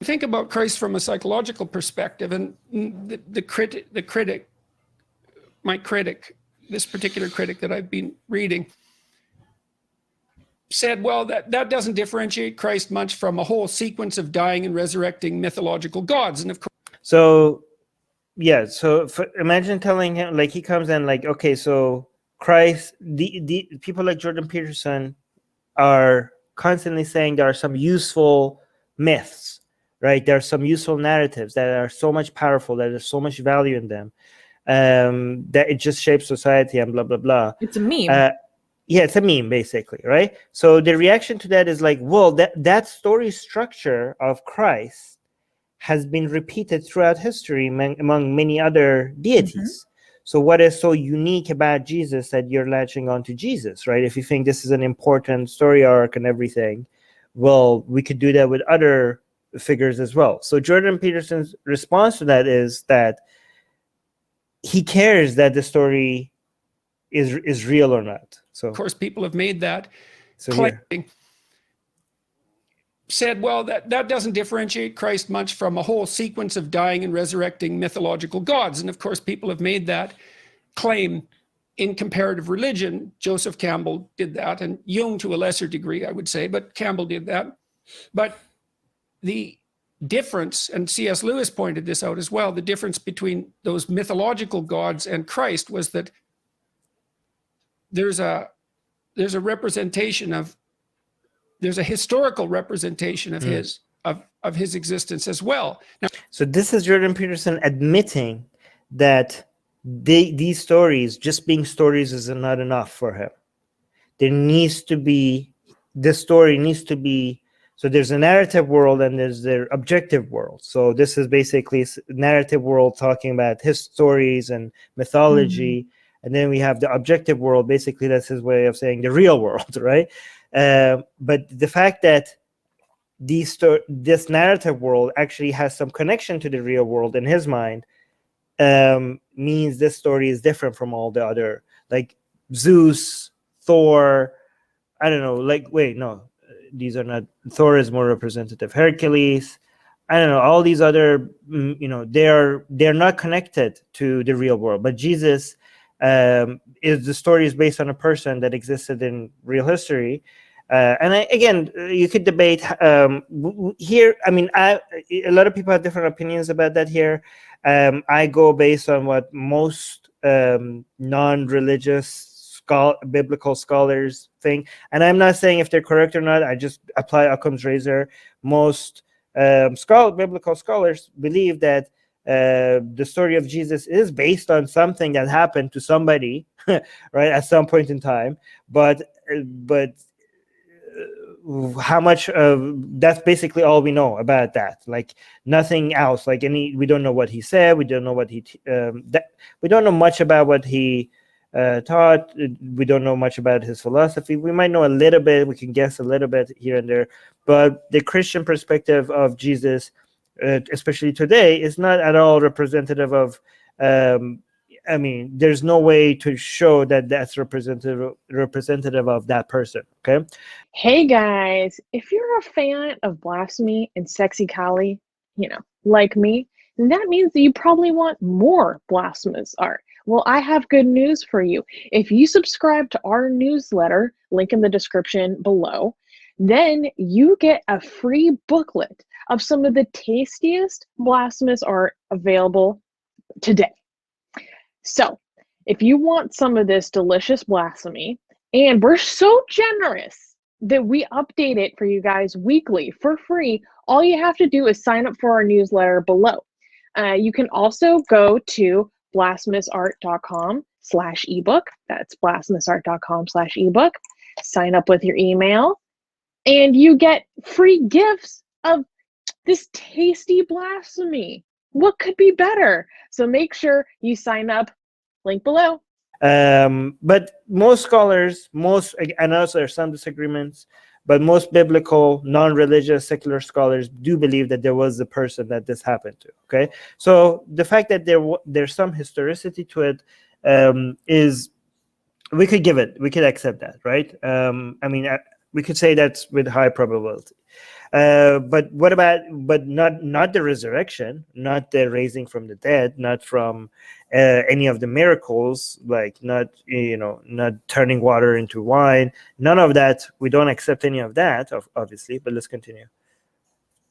Think about Christ from a psychological perspective, and the critic, my critic, this particular critic that I've been reading, said, well, that doesn't differentiate Christ much from a whole sequence of dying and resurrecting mythological gods. And of course, so yeah, so imagine telling him, like, he comes in like, okay, so Christ, the people like Jordan Peterson are constantly saying there are some useful myths, right? There are some useful narratives that are so much powerful, that there's so much value in them, that it just shapes society and blah blah blah. It's a meme. Yeah, it's a meme basically, right? So the reaction to that is like, well, that story structure of Christ has been repeated throughout history among many other deities. So what is so unique about Jesus that you're latching on to Jesus, right? If you think this is an important story arc and everything, well, we could do that with other figures as well. So Jordan Peterson's response to that is that he cares that the story is real or not. So of course, people have made that claim. Said, well, that doesn't differentiate Christ much from a whole sequence of dying and resurrecting mythological gods. And of course, people have made that claim in comparative religion. Joseph Campbell did that, and Jung to a lesser degree, I would say, but Campbell did that. But the difference, and C.S. Lewis pointed this out as well, the difference between those mythological gods and Christ was that there's a representation of, there's a historical representation of his existence as well. Now, so this is Jordan Peterson admitting that these stories, just being stories, is not enough for him. There needs to be, this story needs to be, so there's a narrative world and there's the objective world. So this is basically narrative world talking about his stories and mythology. And then we have the objective world, basically that's his way of saying the real world, right? But the fact that this narrative world actually has some connection to the real world in his mind means this story is different from all the other, like Zeus, Thor, I don't know, like, wait, no, these are not, Thor is more representative, Hercules, I don't know, all these other, they're not connected to the real world. But Jesus, is the story is based on a person that existed in real history. Again, you could debate here. I mean, a lot of people have different opinions about that here. I go based on what most non-religious biblical scholars think. And I'm not saying if they're correct or not. I just apply Occam's razor. Most biblical scholars believe that the story of Jesus is based on something that happened to somebody, right, at some point in time. But how much that's basically all we know about that, like nothing else, like we don't know what he said, we don't know what he we don't know much about what he taught, we don't know much about his philosophy. We might know a little bit, we can guess a little bit here and there, but the Christian perspective of Jesus, especially today, is not at all representative of I mean, there's no way to show that that's representative of that person. Okay. Hey guys, if you're a fan of blasphemy and sexy Kali, like me, then that means that you probably want more blasphemous art. Well, I have good news for you. If you subscribe to our newsletter, link in the description below, then you get a free booklet of some of the tastiest blasphemous art available today. So if you want some of this delicious blasphemy, and we're so generous that we update it for you guys weekly for free, all you have to do is sign up for our newsletter below. You can also go to blasphemousart.com/ebook. That's blasphemousart.com/ebook. Sign up with your email, and you get free gifts of this tasty blasphemy. What could be better? So make sure you sign up. Link below. But most scholars, and also there are some disagreements, but most biblical, non-religious, secular scholars do believe that there was a person that this happened to. Okay, so the fact that there's some historicity to it is, we could accept that, right? I mean, we could say that's with high probability. But what about, but not the resurrection, not the raising from the dead, not from any of the miracles, like not turning water into wine, none of that. We don't accept any of that, obviously. But let's continue.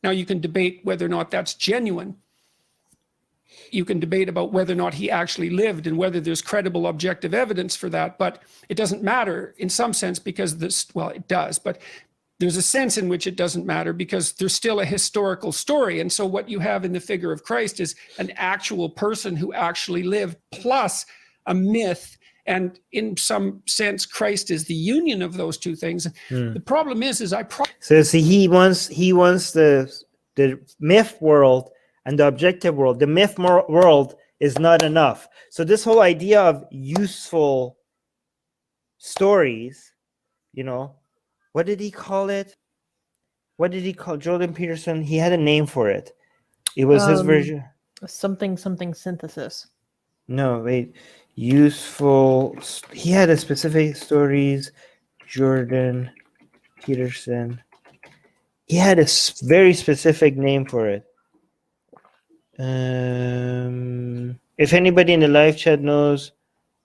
Now you can debate whether or not that's genuine. You can debate about whether or not he actually lived and whether there's credible objective evidence for that, but it doesn't matter in some sense because this, well, it does, but there's a sense in which it doesn't matter because there's still a historical story. And so what you have in the figure of Christ is an actual person who actually lived plus a myth. And in some sense, Christ is the union of those two things. The problem is so see, he wants the myth world and the objective world. The myth world is not enough. So this whole idea of useful stories, what did he call it? What did he call Jordan Peterson? He had a name for it. It was his version. Something synthesis. No, wait. Useful. He had a specific stories. Jordan Peterson. He had a very specific name for it. If anybody in the live chat knows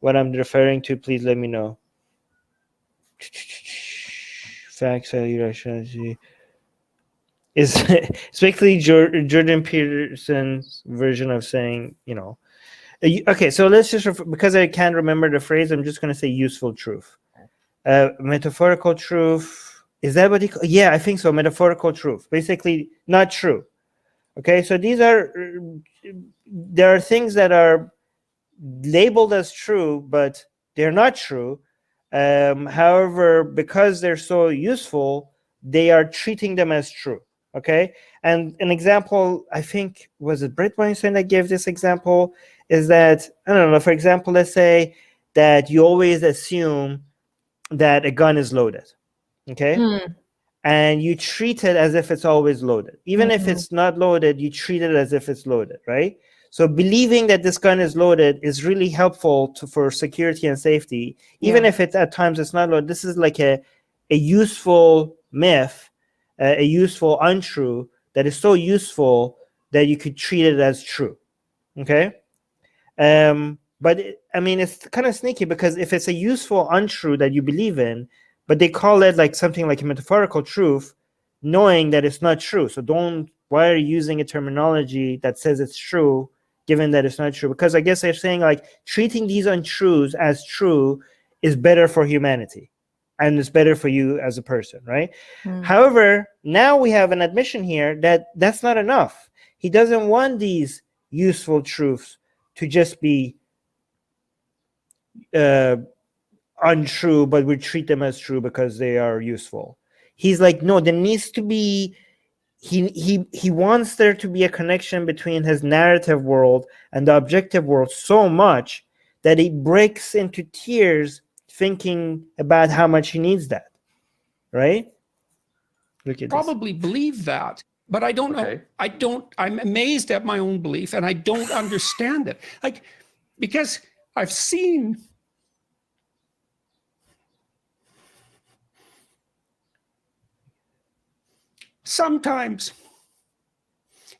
what I'm referring to, please let me know. Facts, irrationality. It's basically Jordan Peterson's version of saying, okay, so let's just, because I can't remember the phrase, I'm just going to say useful truth. Metaphorical truth. Is that what yeah, I think so. Metaphorical truth. Basically, not true. Okay, so there are things that are labeled as true, but they're not true. However, because they're so useful, they are treating them as true. Okay, and an example, I think, was it Britt Weinstein that gave this example, is that, I don't know, for example, let's say that you always assume that a gun is loaded. Okay. And you treat it as if it's always loaded. Even if it's not loaded, you treat it as if it's loaded, right? So believing that this gun is loaded is really helpful for security and safety, even if it's at times it's not loaded. This is like a useful myth, a useful untrue that is so useful that you could treat it as true, okay? But it's kind of sneaky because if it's a useful untrue that you believe in, but they call it like something like a metaphorical truth, knowing that it's not true. So why are you using a terminology that says it's true, given that it's not true? Because I guess they're saying like treating these untruths as true is better for humanity. And it's better for you as a person, right? However, now we have an admission here that that's not enough. He doesn't want these useful truths to just be untrue, but we treat them as true because they are useful. He's like, no, there needs to be, he wants there to be a connection between his narrative world and the objective world so much that he breaks into tears thinking about how much he needs that, right? Look at probably believe that, but I don't know. I'm amazed at my own belief and I don't understand it. Like, because I've seen sometimes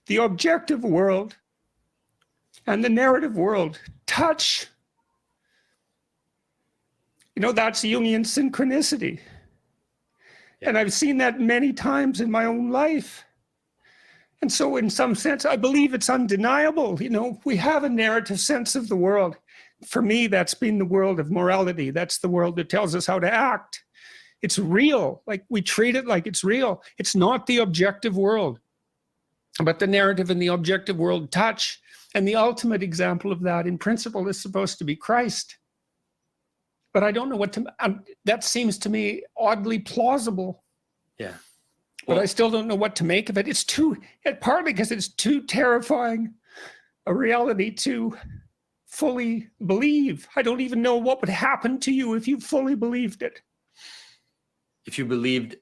the objective world and the narrative world touch. That's Jungian synchronicity. And I've seen that many times in my own life. And so in some sense, I believe it's undeniable. We have a narrative sense of the world. For me, that's been the world of morality. That's the world that tells us how to act. It's real. Like, we treat it like it's real. It's not the objective world, but the narrative and the objective world touch. And the ultimate example of that in principle is supposed to be Christ. But I don't know what to, that seems to me oddly plausible. Yeah. But I still don't know what to make of it. It's partly because it's too terrifying a reality to fully believe. I don't even know what would happen to you if you fully believed it. If you believed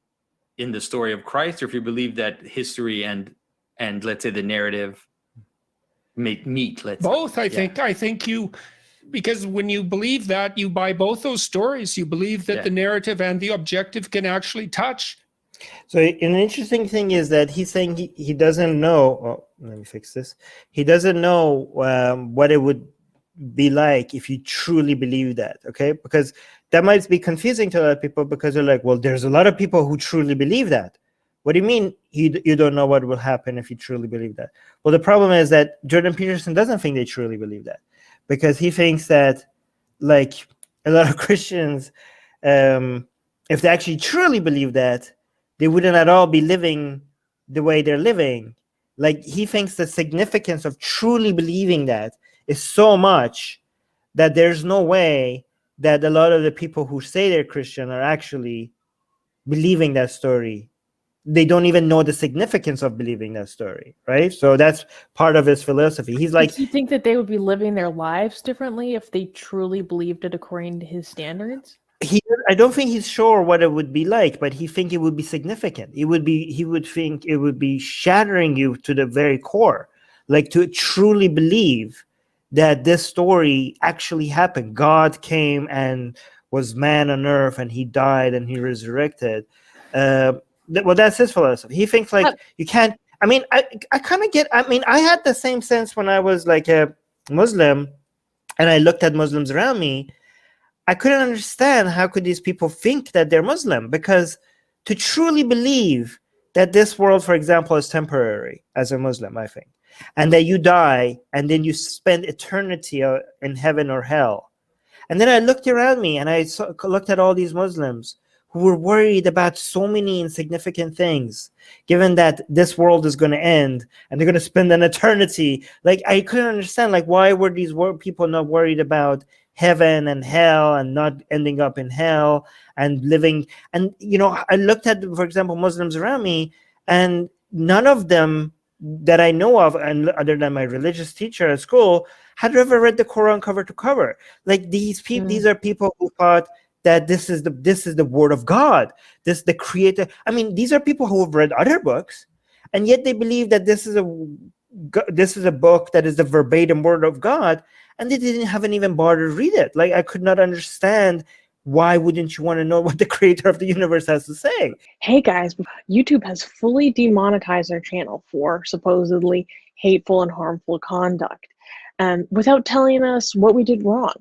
in the story of Christ, or if you believed that history and let's say the narrative meet, let's both, say. I think you because when you believe that, you buy both those stories. You believe that Yeah. the narrative and the objective can actually touch. So an interesting thing is that he's saying he doesn't know. Oh, let me fix this. He doesn't know what it would be like if you truly believe that. Okay, because that might be confusing to a lot of people, because they're like, well, there's a lot of people who truly believe that. What do you mean you don't know what will happen if you truly believe that? Well, the problem is that Jordan Peterson doesn't think they truly believe that, because he thinks that, like a lot of Christians, if they actually truly believe that, they wouldn't at all be living the way they're living. Like, he thinks the significance of truly believing that is so much that there's no way that a lot of the people who say they're Christian are actually believing that story. They don't even know the significance of believing that story, right? So that's part of his philosophy. He's like, Does he think that they would be living their lives differently if they truly believed it according to his standards? I don't think he's sure what it would be like, but he think it would be significant. He would think it would be shattering you to the very core, like to truly believe that this story actually happened. God came and was man on earth, and he died and he resurrected. Well, that's his philosophy. He thinks like you can't. I mean, I kind of get. I mean, I had the same sense when I was like a Muslim, and I looked at Muslims around me. I couldn't understand how could these people think that they're Muslim, because to truly believe that this world, for example, is temporary as a Muslim, I think, and that you die and then you spend eternity in heaven or hell. And then I looked around me and I looked at all these Muslims who were worried about so many insignificant things, given that this world is going to end and they're going to spend an eternity. Like, I couldn't understand, like, why were these people not worried about heaven and hell and not ending up in hell and living? And, you know, I looked at, for example, Muslims around me, and none of them that I know of, and other than my religious teacher at school, had ever read the Quran cover to cover. Like, these people, these are people who thought that this is the word of God, this the creator. I mean, these are people who have read other books, and yet they believe that this is a book that is the verbatim word of God, and they haven't even bothered to read it. Like, I could not understand, why wouldn't you want to know what the creator of the universe has to say? Hey guys, YouTube has fully demonetized our channel for supposedly hateful and harmful conduct, without telling us what we did wrong.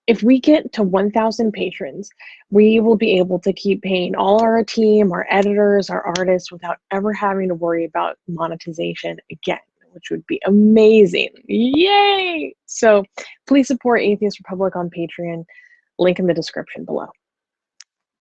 If we get to 1,000 patrons, we will be able to keep paying all our team, our editors, our artists, without ever having to worry about monetization again, which would be amazing. Yay! So please support Atheist Republic on Patreon. Link in the description below.